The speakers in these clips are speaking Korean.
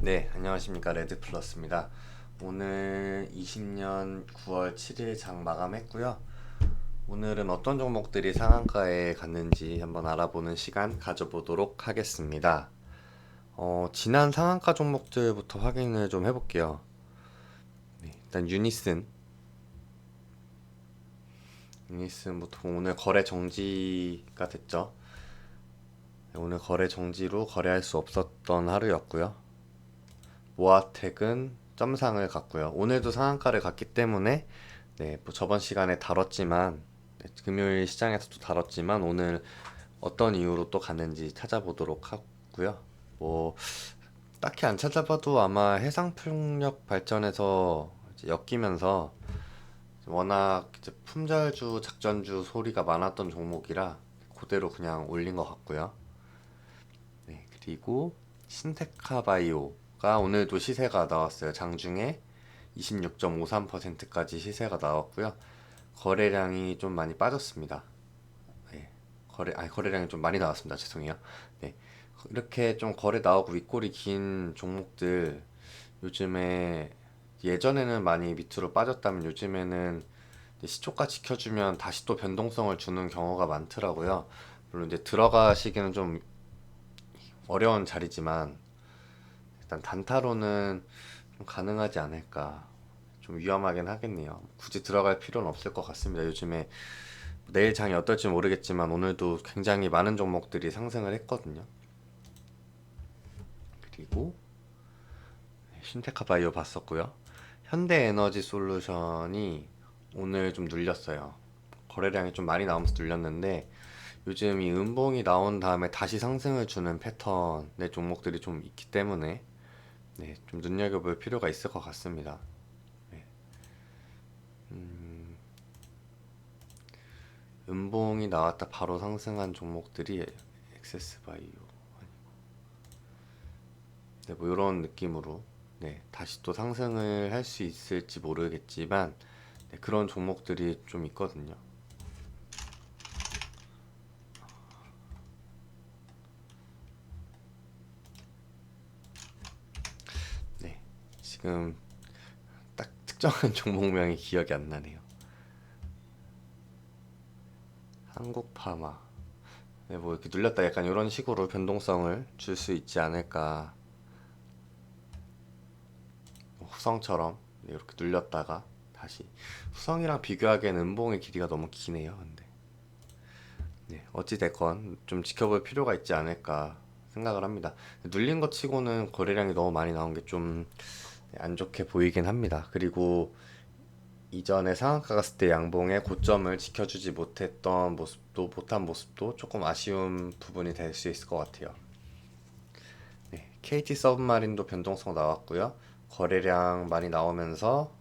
네, 안녕하십니까. 레드플러스입니다. 오늘 20년 9월 7일 장 마감했고요. 오늘은 어떤 종목들이 상한가에 갔는지 한번 알아보는 시간 가져보도록 하겠습니다. 지난 상한가 종목들부터 확인을 좀 해볼게요. 네, 일단 유니슨부터 오늘 거래 정지가 됐죠. 네, 오늘 거래 정지로 거래할 수 없었던 하루였고요. 모아텍은 점상을 갔고요. 오늘도 상한가를 갔기 때문에 네, 뭐 저번 시간에 다뤘지만 네, 금요일 시장에서도 다뤘지만 오늘 어떤 이유로 또 갔는지 찾아보도록 하고요. 뭐 딱히 안 찾아봐도 아마 해상풍력 발전에서 이제 엮이면서 워낙 이제 품절주, 작전주 소리가 많았던 종목이라 그대로 그냥 올린 것 같고요. 네, 그리고 신테카바이오가 오늘도 시세가 나왔어요. 장중에 26.53%까지 시세가 나왔고요. 거래량이 좀 많이 빠졌습니다. 네, 거래량이 좀 많이 나왔습니다. 죄송해요. 네, 이렇게 좀 거래 나오고 윗골이 긴 종목들 요즘에 예전에는 많이 밑으로 빠졌다면 요즘에는 시초가 지켜주면 다시 또 변동성을 주는 경우가 많더라고요. 물론 이제 들어가시기는 좀 어려운 자리지만 일단 단타로는 좀 가능하지 않을까. 좀 위험하긴 하겠네요. 굳이 들어갈 필요는 없을 것 같습니다. 요즘에 내일 장이 어떨지 모르겠지만 오늘도 굉장히 많은 종목들이 상승을 했거든요. 그리고 신테카 바이오 봤었고요. 현대에너지 솔루션이 오늘 좀 눌렸어요. 거래량이 좀 많이 나오면서 눌렸는데 요즘 이 음봉이 나온 다음에 다시 상승을 주는 패턴의 종목들이 좀 있기 때문에 네, 좀 눈여겨볼 필요가 있을 것 같습니다. 네. 음봉이 나왔다 바로 상승한 종목들이 엑세스바이오, 네, 뭐 이런 느낌으로 네, 다시 또 상승을 할 수 있을지 모르겠지만 네, 그런 종목들이 좀 있거든요. 네, 지금 딱 특정한 종목명이 기억이 안 나네요. 한국파마. 네, 뭐 이렇게 눌렸다 약간 이런 식으로 변동성을 줄 수 있지 않을까. 후성처럼 네, 이렇게 눌렸다가 다시 후성이랑 비교하기에는 음봉의 길이가 너무 기네요. 근데 네, 어찌 됐건 좀 지켜볼 필요가 있지 않을까 생각을 합니다. 눌린 것 치고는 거래량이 너무 많이 나온 게 좀 안 좋게 보이긴 합니다. 그리고 이전에 상한가 갔을 때 양봉의 고점을 지켜주지 못한 모습도 조금 아쉬운 부분이 될 수 있을 것 같아요. 네, KT 서브마린도 변동성 나왔고요. 거래량 많이 나오면서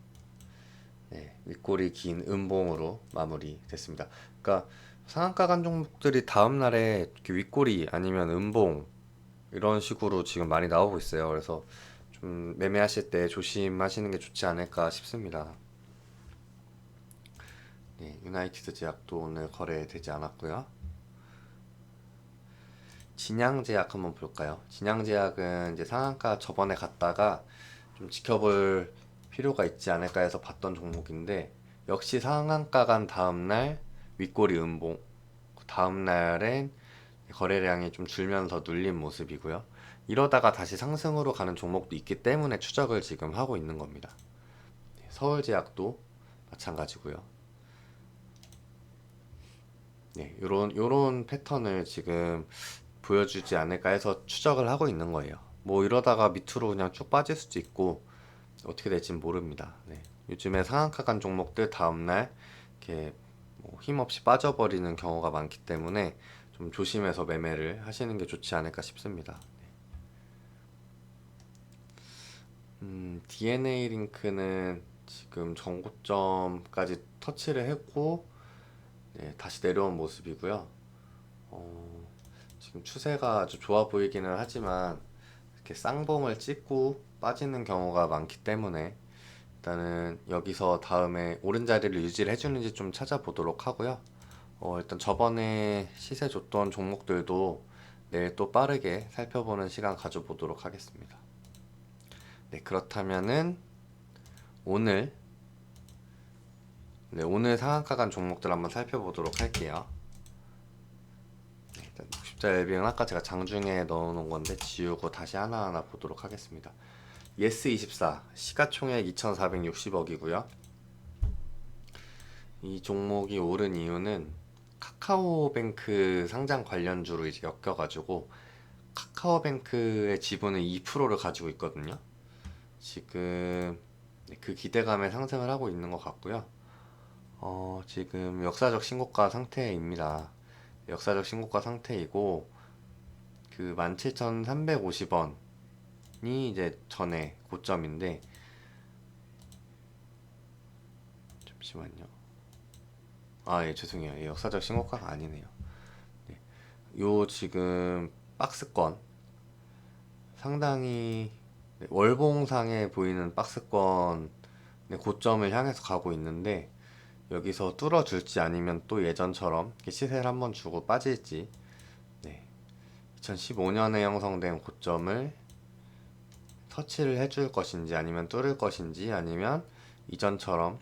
네, 윗골이 긴 음봉으로 마무리됐습니다. 그러니까 상한가 간 종목들이 다음 날에 이렇게 윗골이 아니면 음봉 이런 식으로 지금 많이 나오고 있어요. 그래서 좀 매매하실 때 조심하시는 게 좋지 않을까 싶습니다. 네, 유나이티드 제약도 오늘 거래되지 않았고요. 진양제약 한번 볼까요? 진양제약은 이제 상한가 저번에 갔다가 좀 지켜볼 필요가 있지 않을까 해서 봤던 종목인데 역시 상한가 간 다음날 윗골이 음봉 그 다음날엔 거래량이 좀 줄면서 눌린 모습이고요. 이러다가 다시 상승으로 가는 종목도 있기 때문에 추적을 지금 하고 있는 겁니다. 서울제약도 마찬가지고요. 네, 요런 패턴을 지금 보여주지 않을까 해서 추적을 하고 있는 거예요. 뭐 이러다가 밑으로 그냥 쭉 빠질 수도 있고 어떻게 될지 모릅니다. 네. 요즘에 상한가 간 종목들 다음날 이렇게 뭐 힘없이 빠져버리는 경우가 많기 때문에 좀 조심해서 매매를 하시는 게 좋지 않을까 싶습니다. DNA 링크는 지금 전고점까지 터치를 했고 네, 다시 내려온 모습이고요. 어, 지금 추세가 아주 좋아 보이기는 하지만 이렇게 쌍봉을 찍고 빠지는 경우가 많기 때문에 일단은 여기서 다음에 오른자리를 유지를 해주는지 좀 찾아보도록 하고요. 일단 저번에 시세 줬던 종목들도 내일 또 빠르게 살펴보는 시간 가져보도록 하겠습니다. 네, 그렇다면은 오늘 오늘 상한가 간 종목들 한번 살펴보도록 할게요. 네, 일단 60자 LB는 아까 제가 장중에 넣어놓은 건데 지우고 다시 하나하나 보도록 하겠습니다. 예스24 시가총액 2,460억이고요. 이 종목이 오른 이유는 카카오뱅크 상장 관련주로 이제 엮여가지고 카카오뱅크의 지분은 2%를 가지고 있거든요. 지금 그 기대감에 상승을 하고 있는 것 같고요. 지금 역사적 신고가 상태입니다. 역사적 신고가 상태이고 그 17,350원이 이제 전에 고점인데 잠시만요. 예, 죄송해요. 예, 역사적 신고가가 아니네요. 네. 요 지금 박스권 상당히 월봉상에 보이는 박스권 고점을 향해서 가고 있는데 여기서 뚫어줄지 아니면 또 예전처럼 시세를 한번 주고 빠질지 2015년에 형성된 고점을 터치를 해줄 것인지 아니면 뚫을 것인지 아니면 이전처럼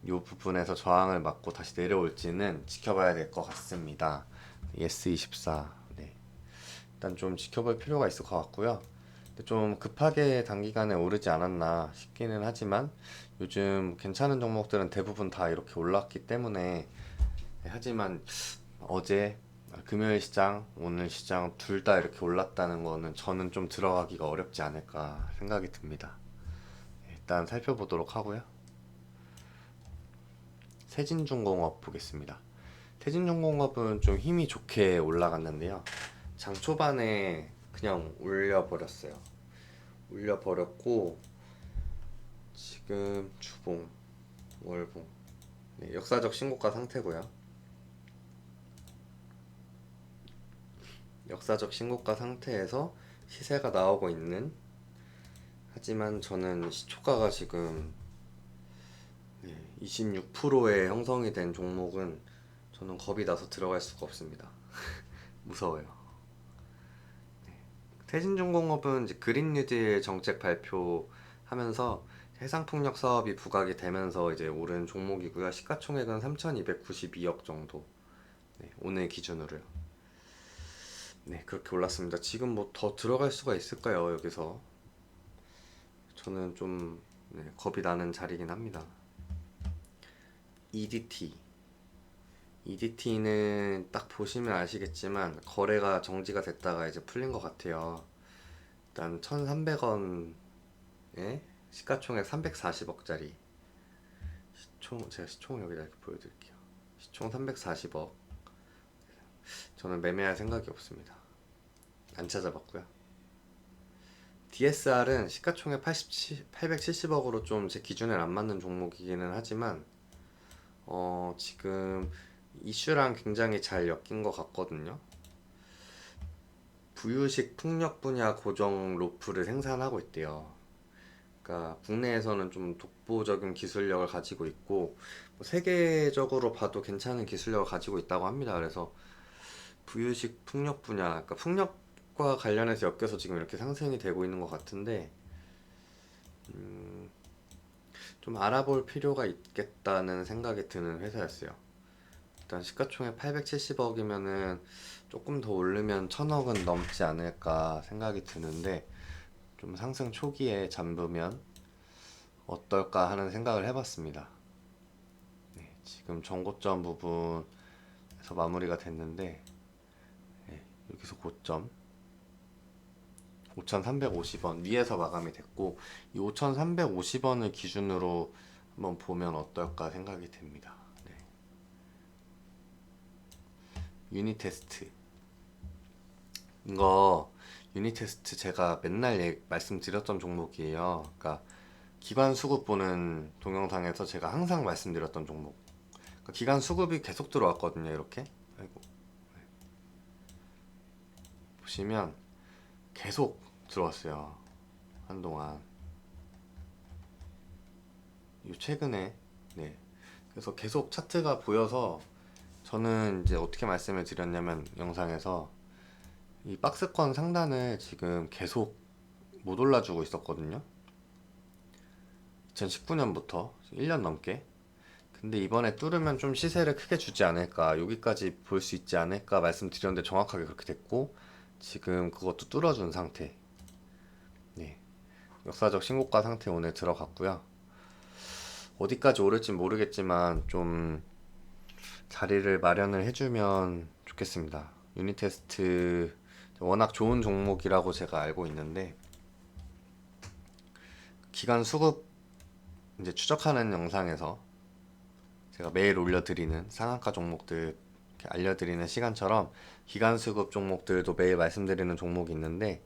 이 부분에서 저항을 맞고 다시 내려올지는 지켜봐야 될 것 같습니다. 예스24 일단 좀 지켜볼 필요가 있을 것 같고요. 좀 급하게 단기간에 오르지 않았나 싶기는 하지만 요즘 괜찮은 종목들은 대부분 다 이렇게 올랐기 때문에 하지만 어제 금요일 시장, 오늘 시장 둘 다 이렇게 올랐다는 거는 저는 좀 들어가기가 어렵지 않을까 생각이 듭니다. 일단 살펴보도록 하고요. 세진중공업 보겠습니다. 세진중공업은 좀 힘이 좋게 올라갔는데요. 장 초반에 그냥 올려버렸어요. 올려버렸고 지금 주봉, 월봉 역사적 신고가 상태고요. 역사적 신고가 상태에서 시세가 나오고 있는 하지만 저는 시초가가 지금 26%에 형성이 된 종목은 저는 겁이 나서 들어갈 수가 없습니다. 무서워요. 세진중공업은 이제 그린 뉴딜 정책 발표하면서 해상풍력 사업이 부각이 되면서 이제 오른 종목이고요. 시가총액은 3,292억 정도. 오늘 기준으로요. 그렇게 올랐습니다. 지금 뭐 더 들어갈 수가 있을까요? 여기서 저는 좀 겁이 나는 자리긴 합니다. EDT는 딱 보시면 아시겠지만 거래가 정지가 됐다가 이제 풀린 것 같아요. 일단 1,300원에 시가총액 340억짜리 제가 시총 여기다 이렇게 보여드릴게요. 시총 340억. 저는 매매할 생각이 없습니다. 안 찾아봤고요. DSR은 시가총액 870억으로 좀 제 기준에 안 맞는 종목이기는 하지만 지금 이슈랑 굉장히 잘 엮인 것 같거든요. 부유식 풍력 분야 고정 로프를 생산하고 있대요. 그러니까 국내에서는 좀 독보적인 기술력을 가지고 있고 세계적으로 봐도 괜찮은 기술력을 가지고 있다고 합니다. 그래서 부유식 풍력 분야, 그러니까 풍력과 관련해서 엮여서 지금 이렇게 상승이 되고 있는 것 같은데 좀 알아볼 필요가 있겠다는 생각이 드는 회사였어요. 일단 시가총액 870억이면은 조금 더 오르면 1,000억은 넘지 않을까 생각이 드는데 좀 상승 초기에 잠그면 어떨까 하는 생각을 해봤습니다. 지금 전고점 부분에서 마무리가 됐는데 여기서 고점 5,350원 위에서 마감이 됐고 이 5,350원을 기준으로 한번 보면 어떨까 생각이 듭니다. 유니테스트 이거 유니테스트 제가 맨날 말씀드렸던 종목이에요. 그러니까 기관 수급 보는 동영상에서 제가 항상 말씀드렸던 종목. 그러니까 기관 수급이 계속 들어왔거든요. 이렇게 보시면 계속 들어왔어요. 한동안 최근에 그래서 계속 차트가 보여서 저는 이제 어떻게 말씀을 드렸냐면 영상에서 이 박스권 상단을 지금 계속 못 올라주고 있었거든요. 2019년부터 1년 넘게. 근데 이번에 뚫으면 좀 시세를 크게 주지 않을까, 여기까지 볼 수 있지 않을까 말씀드렸는데 정확하게 그렇게 됐고, 지금 그것도 뚫어준 상태. 네, 역사적 신고가 상태 오늘 들어갔고요. 어디까지 오를지 모르겠지만 좀 자리를 마련을 해주면 좋겠습니다. 유닛 테스트 워낙 좋은 종목이라고 제가 알고 있는데, 기간 수급 이제 추적하는 영상에서 제가 매일 올려드리는 상한가 종목들 이렇게 알려드리는 시간처럼 기간 수급 종목들도 매일 말씀드리는 종목이 있는데,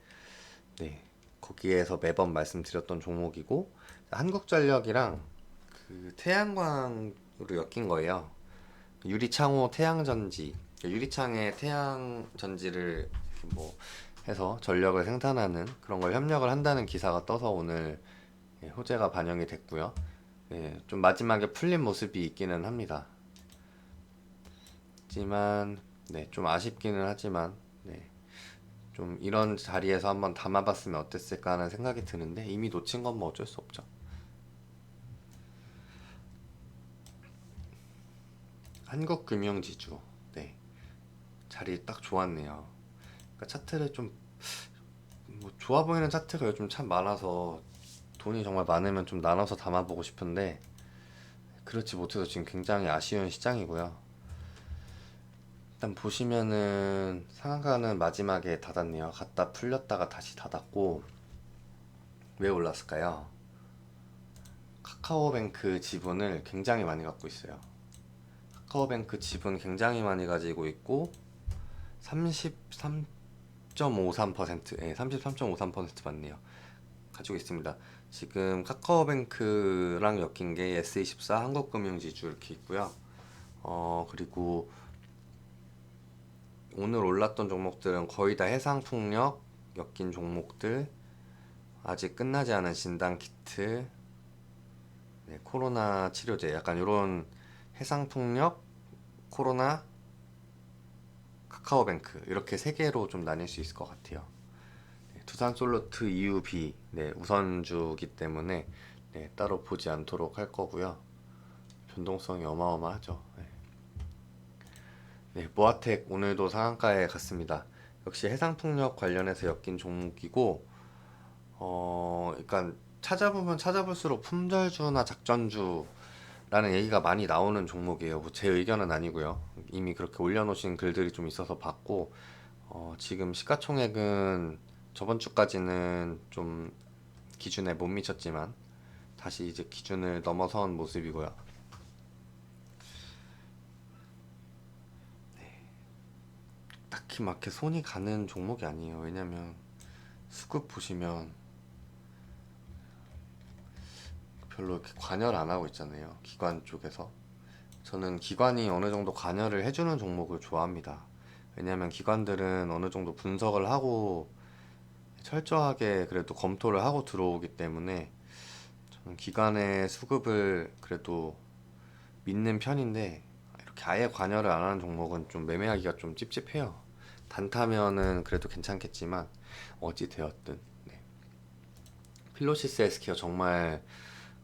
네, 거기에서 매번 말씀드렸던 종목이고, 한국전력이랑 그 태양광으로 엮인 거예요. 유리창호 태양전지, 유리창에 태양전지를 뭐 해서 전력을 생산하는 그런 걸 협력을 한다는 기사가 떠서 오늘 호재가 반영이 됐고요. 네, 좀 마지막에 풀린 모습이 있기는 합니다. 하지만 네, 좀 아쉽기는 하지만, 네, 좀 이런 자리에서 한번 담아봤으면 어땠을까 하는 생각이 드는데, 이미 놓친 건 뭐 어쩔 수 없죠. 한국금융지주, 네, 자리 딱 좋았네요. 그러니까 차트를 좀 뭐 좋아 보이는 차트가 요즘 참 많아서 돈이 정말 많으면 좀 나눠서 담아보고 싶은데 그렇지 못해서 지금 굉장히 아쉬운 시장이고요. 일단 보시면은 상한가는 마지막에 닫았네요. 갔다 풀렸다가 다시 닫았고, 왜 올랐을까요? 카카오뱅크 지분을 굉장히 많이 갖고 있어요. 카카오뱅크 지분 굉장히 많이 가지고 있고 33.53%, 예, 33.53% 맞네요. 가지고 있습니다. 지금 카카오뱅크랑 엮인 게 S24 한국금융지주 이렇게 있고요. 그리고 오늘 올랐던 종목들은 거의 다 해상풍력 엮인 종목들, 아직 끝나지 않은 진단키트, 네, 코로나 치료제, 약간 이런 해상풍력, 코로나, 카카오뱅크 이렇게 세 개로 좀 나뉠 수 있을 것 같아요. 네, 두산솔루트 EUB, 네, 우선주기 때문에 네, 따로 보지 않도록 할 거고요. 변동성이 어마어마하죠. 네. 네, 모아텍 오늘도 상한가에 갔습니다. 역시 해상풍력 관련해서 엮인 종목이고, 그러니까 찾아보면 찾아볼수록 품절주나 작전주라는 얘기가 많이 나오는 종목이에요. 뭐제 의견은 아니고요. 이미 그렇게 올려놓으신 글들이 좀 있어서 봤고, 지금 시가총액은 저번 주까지는 좀 기준에 못 미쳤지만 다시 이제 기준을 넘어선 모습이고요. 딱히 막 이렇게 손이 가는 종목이 아니에요. 왜냐면 수급 보시면 별로 이렇게 관여를 안 하고 있잖아요. 기관 쪽에서. 저는 기관이 어느 정도 관여를 해주는 종목을 좋아합니다. 왜냐면 기관들은 어느 정도 분석을 하고 철저하게 그래도 검토를 하고 들어오기 때문에 저는 기관의 수급을 그래도 믿는 편인데, 이렇게 아예 관여를 안 하는 종목은 좀 매매하기가 좀 찝찝해요. 단타면은 그래도 괜찮겠지만 어찌 되었든, 네. 필로시스 헬스케어 정말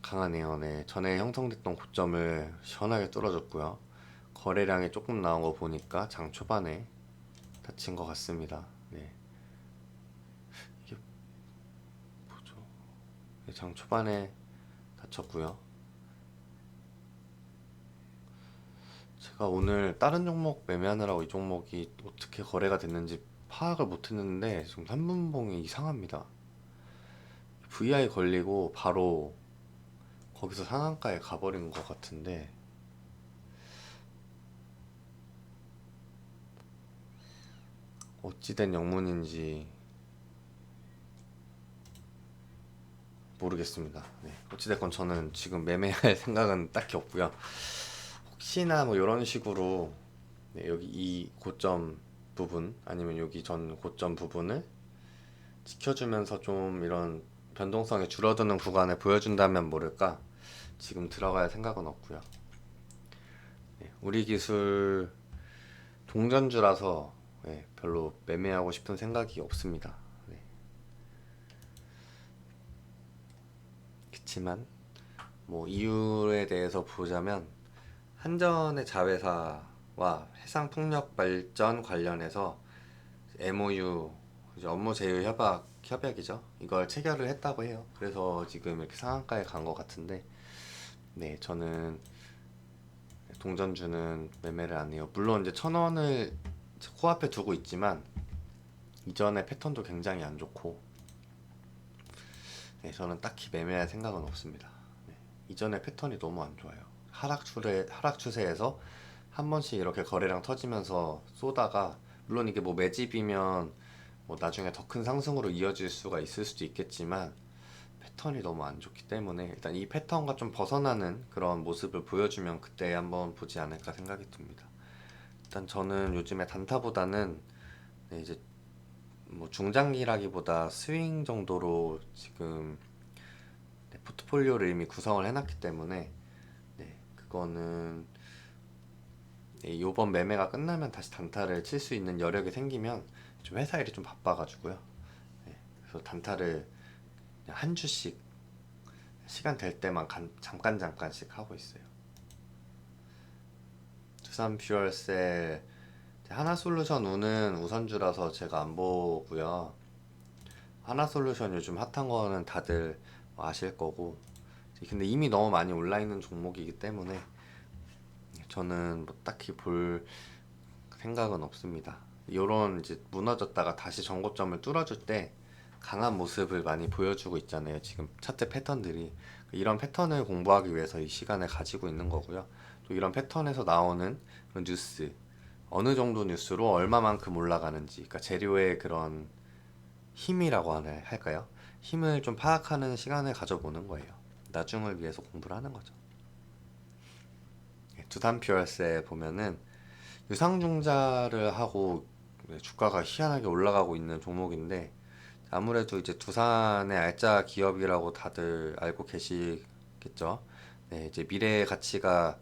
강하네요. 네, 전에 형성됐던 고점을 시원하게 뚫어줬고요. 거래량이 조금 나온 거 보니까 장 초반에 다친 것 같습니다. 네, 이게 뭐죠? 네, 장 초반에 다쳤고요. 제가 오늘 다른 종목 매매하느라고 이 종목이 어떻게 거래가 됐는지 파악을 못했는데 지금 3분봉이 이상합니다. VI 걸리고 바로 거기서 상한가에 가버린 것 같은데, 어찌된 영문인지 모르겠습니다. 네, 어찌됐건 저는 지금 매매할 생각은 딱히 없고요. 혹시나 뭐 이런 식으로, 네, 여기 이 고점 부분 아니면 여기 전 고점 부분을 지켜주면서 좀 이런 변동성이 줄어드는 구간을 보여준다면 모를까, 지금 들어갈 생각은 없고요. 네, 우리 기술 동전주라서 네, 별로 매매하고 싶은 생각이 없습니다. 네. 그치만 뭐 이유에 대해서 보자면 한전의 자회사와 해상풍력 발전 관련해서 MOU, 이제 업무 제휴 협약이죠. 이걸 체결을 했다고 해요. 그래서 지금 이렇게 상한가에 간 것 같은데, 네, 저는 동전주는 매매를 안 해요. 물론 이제 1,000원을 코앞에 두고 있지만 이전의 패턴도 굉장히 안 좋고, 네, 저는 딱히 매매할 생각은 없습니다. 네, 이전의 패턴이 너무 안 좋아요. 하락 추세에서 한 번씩 이렇게 거래량 터지면서 쏘다가, 물론 이게 뭐 매집이면 뭐 나중에 더 큰 상승으로 이어질 수가 있을 수도 있겠지만 패턴이 너무 안 좋기 때문에 일단 이 패턴과 좀 벗어나는 그런 모습을 보여주면 그때 한번 보지 않을까 생각이 듭니다. 일단 저는 요즘에 단타보다는, 네, 이제 뭐 중장기라기보다 스윙 정도로 지금, 네, 포트폴리오를 이미 구성을 해놨기 때문에, 네, 그거는, 네, 요번 매매가 끝나면 다시 단타를 칠 수 있는 여력이 생기면, 좀 회사 일이 좀 바빠가지고요. 네, 그래서 단타를 그냥 한 주씩 시간 될 때만 잠깐씩 하고 있어요. 두산 퓨얼셀, 하나솔루션 우는 우선주라서 제가 안 보고요. 하나솔루션 요즘 핫한 거는 다들 아실 거고, 근데 이미 너무 많이 올라 있는 종목이기 때문에 저는 뭐 딱히 볼 생각은 없습니다. 요런 이제 무너졌다가 다시 전고점을 뚫어줄 때 강한 모습을 많이 보여주고 있잖아요. 지금 차트 패턴들이 이런 패턴을 공부하기 위해서 이 시간을 가지고 있는 거고요. 또 이런 패턴에서 나오는 그런 뉴스, 어느 정도 뉴스로 얼마만큼 올라가는지, 그러니까 재료의 그런 힘이라고 할까요? 힘을 좀 파악하는 시간을 가져보는 거예요. 나중을 위해서 공부를 하는 거죠. 두산 퓨얼스에 보면은 유상증자를 하고 주가가 희한하게 올라가고 있는 종목인데, 아무래도 이제 두산의 알짜 기업이라고 다들 알고 계시겠죠. 네, 이제 미래 가치가,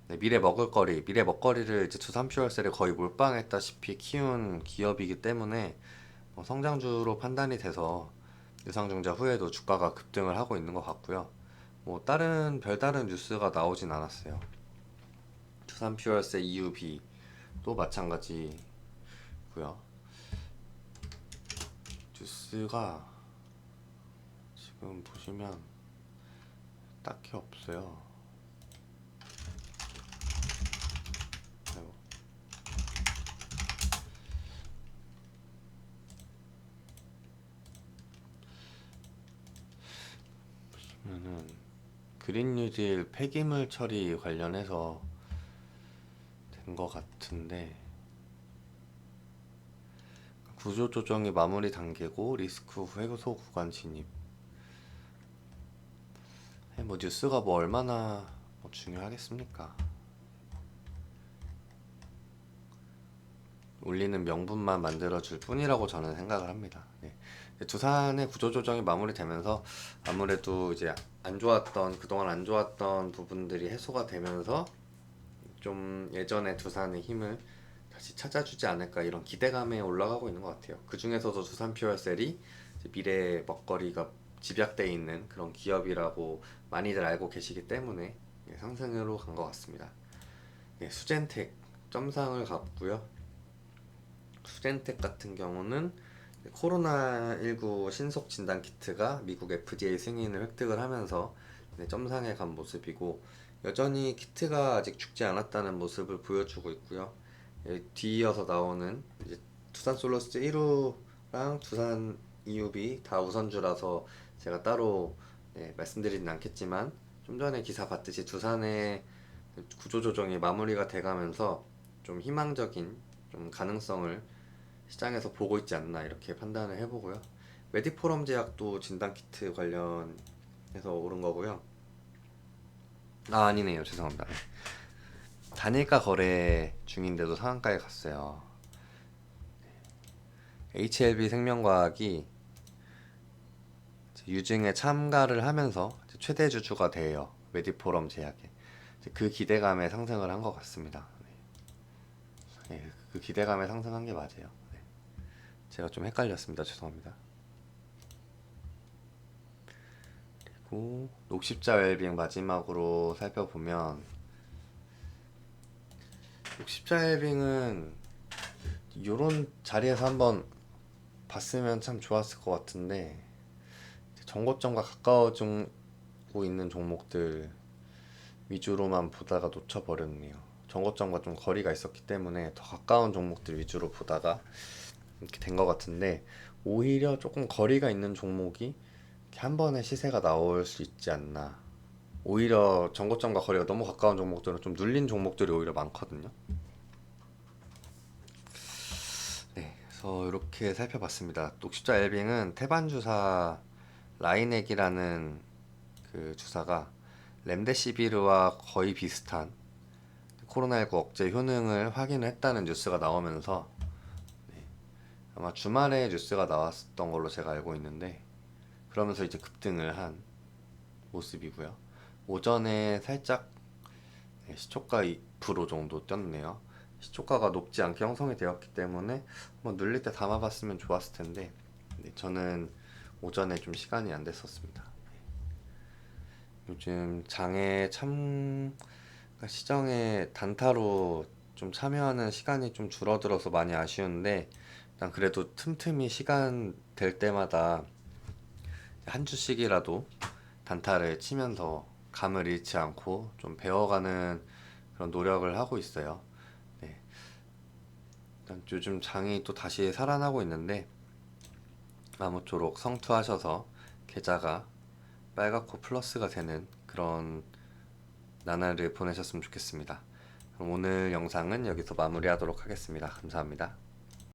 네, 미래 먹거리를 이제 두산 퓨얼셀에 거의 몰빵했다시피 키운 기업이기 때문에 성장주로 판단이 돼서 유상증자 후에도 주가가 급등을 하고 있는 것 같고요. 뭐 다른 별다른 뉴스가 나오진 않았어요. 두산 퓨얼셀 EUB도 마찬가지고요. 뉴스가 지금 보시면 딱히 없어요. 아이고. 보시면은 그린 뉴딜 폐기물 처리 관련해서 된 것 같은데, 구조조정이 마무리 단계고 리스크 후 해소 구간 진입. 뭐 뉴스가 뭐 얼마나 뭐 중요하겠습니까? 울리는 명분만 만들어줄 뿐이라고 저는 생각을 합니다. 네. 두산의 구조조정이 마무리되면서 아무래도 이제 그동안 안 좋았던 부분들이 해소가 되면서 좀 예전에 두산의 힘을 다시 찾아주지 않을까, 이런 기대감에 올라가고 있는 것 같아요. 그 중에서도 두산 퓨얼셀이 미래 먹거리가 집약되어 있는 그런 기업이라고 많이들 알고 계시기 때문에 상승으로 간 것 같습니다. 수젠텍 점상을 갔고요. 수젠텍 같은 경우는 코로나19 신속 진단 키트가 미국 FDA 승인을 획득을 하면서 점상에 간 모습이고, 여전히 키트가 아직 죽지 않았다는 모습을 보여주고 있고요. 뒤이어서 나오는 이제 두산 솔로스 1호랑 두산 EUB 다 우선주라서 제가 따로 말씀드리진 않겠지만, 좀 전에 기사 봤듯이 두산의 구조조정이 마무리가 돼가면서 좀 희망적인 좀 가능성을 시장에서 보고 있지 않나, 이렇게 판단을 해보고요. 메디포럼 제약도 진단키트 관련해서 오른 거고요. 아니네요, 죄송합니다. 단일가 거래 중인데도 상한가에 갔어요. HLB 생명과학이 유증에 참가를 하면서 최대 주주가 돼요. 메디포럼 제약에. 그 기대감에 상승을 한 것 같습니다. 네, 그 기대감에 상승한 게 맞아요. 네. 제가 좀 헷갈렸습니다. 죄송합니다. 그리고 녹십자 웰빙 마지막으로 살펴보면, 녹십자 웰빙은 요런 자리에서 한번 봤으면 참 좋았을 것 같은데, 정고점과 가까워지고 있는 종목들 위주로만 보다가 놓쳐버렸네요. 정고점과 좀 거리가 있었기 때문에 더 가까운 종목들 위주로 보다가 이렇게 된 것 같은데, 오히려 조금 거리가 있는 종목이 이렇게 한 번에 시세가 나올 수 있지 않나. 오히려 정고점과 거리가 너무 가까운 종목들은 좀 눌린 종목들이 오히려 많거든요. 네, 그래서 이렇게 살펴봤습니다. 녹십자 엘빙은 태반주사 라이넥이라는 그 주사가 렘데시비르와 거의 비슷한 코로나19 억제 효능을 확인을 했다는 뉴스가 나오면서, 아마 주말에 뉴스가 나왔던 걸로 제가 알고 있는데, 그러면서 이제 급등을 한 모습이고요. 오전에 살짝 시초가 2% 정도 뛰었네요. 시초가가 높지 않게 형성이 되었기 때문에 한번 눌릴 때 담아봤으면 좋았을 텐데, 저는 오전에 좀 시간이 안 됐었습니다. 요즘 장에 참, 그러니까 시정에 단타로 좀 참여하는 시간이 좀 줄어들어서 많이 아쉬운데, 난 그래도 틈틈이 시간 될 때마다 한 주씩이라도 단타를 치면서 감을 잃지 않고 좀 배워가는 그런 노력을 하고 있어요. 네. 일단 요즘 장이 또 다시 살아나고 있는데, 아무쪼록 성투하셔서 계좌가 빨갛고 플러스가 되는 그런 나날을 보내셨으면 좋겠습니다. 그럼 오늘 영상은 여기서 마무리하도록 하겠습니다. 감사합니다.